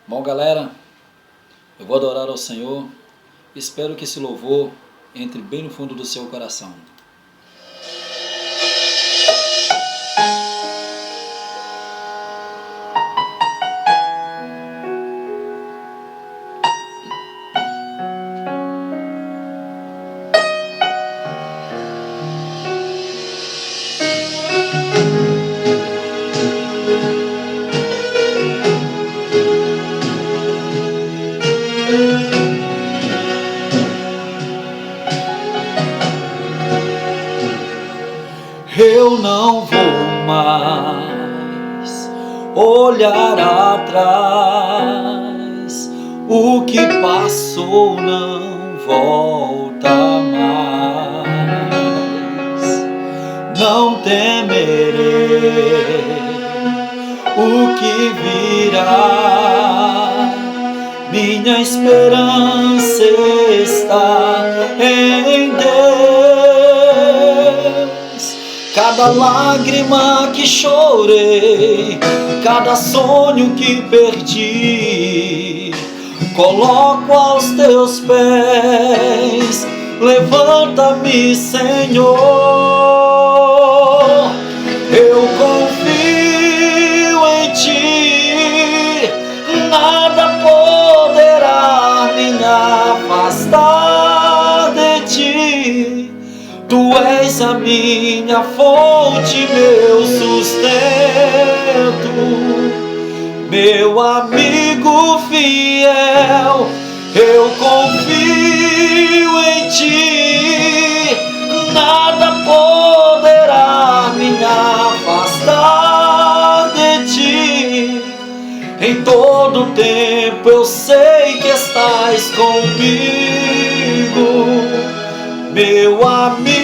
Bom, galera, eu vou adorar ao Senhor. Espero que esse louvor entre bem no fundo do seu coração. Eu não vou mais olhar atrás, o que passou não volta mais. Não temerei o que virá, minha esperança está em Deus. Cada lágrima que chorei, cada sonho que perdi, coloco aos teus pés. Levanta-me, Senhor. Eu confio em ti, nada poderá me afastar de ti. Tu és a minha fonte, meu sustento, meu amigo fiel. Eu confio em ti, nada poderá me afastar de ti. Em todo tempo eu sei que estás comigo, meu amigo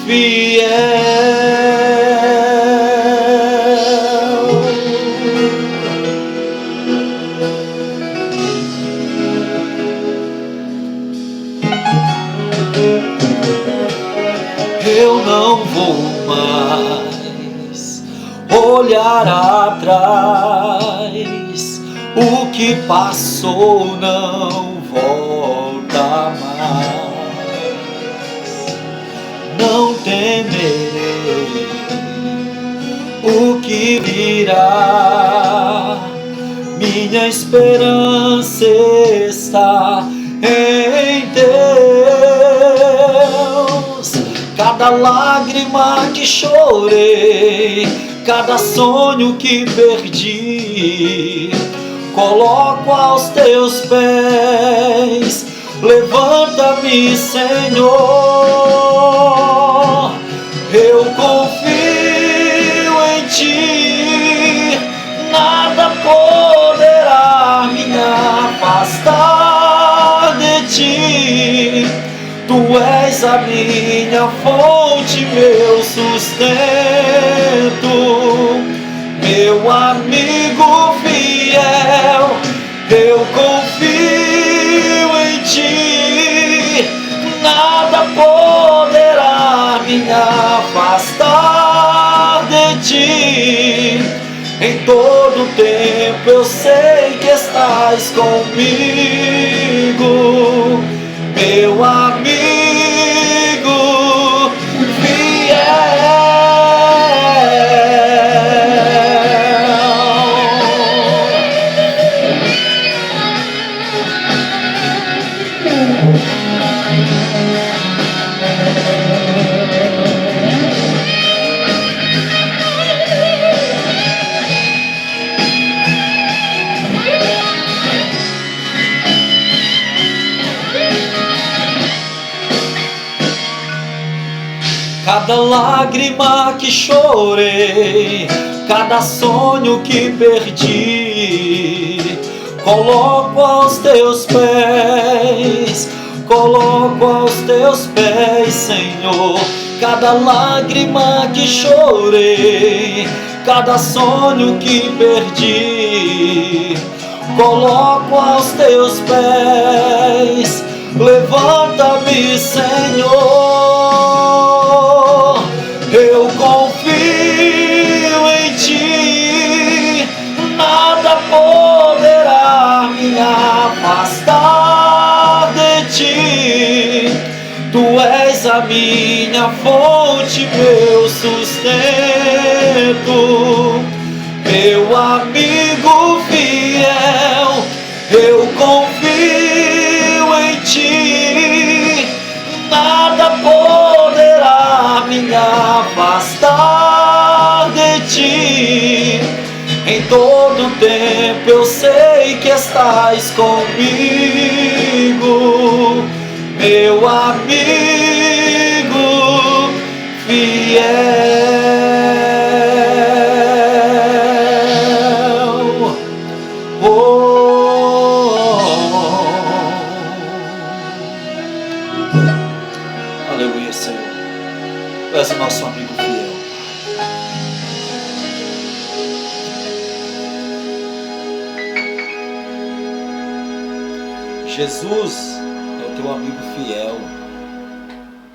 fiel. Eu não vou mais olhar atrás, o que passou não volta mais. Não temerei o que virá, minha esperança está em Deus. Cada lágrima que chorei, cada sonho que perdi, coloco aos teus pés. Levanta-me, Senhor. Eu confio em ti, nada poderá me afastar de ti. Tu és a minha fonte, meu sustento, meu amigo fiel. Eu confio em ti, nada poderá me afastar de ti. Em todo tempo eu sei que estás comigo, meu amigo fiel. Cada lágrima que chorei, cada sonho que perdi, coloco aos teus pés, coloco aos teus pés, Senhor. Cada lágrima que chorei, cada sonho que perdi, coloco aos teus pés. Levanta-me, Senhor. Eu confio em ti, a minha fonte, meu sustento, meu amigo fiel, eu confio em ti, nada poderá me afastar de ti. Em todo tempo eu sei que estás comigo, meu amigo fiel. Aleluia, Senhor. Tu és o nosso amigo fiel. Jesus é o teu amigo fiel.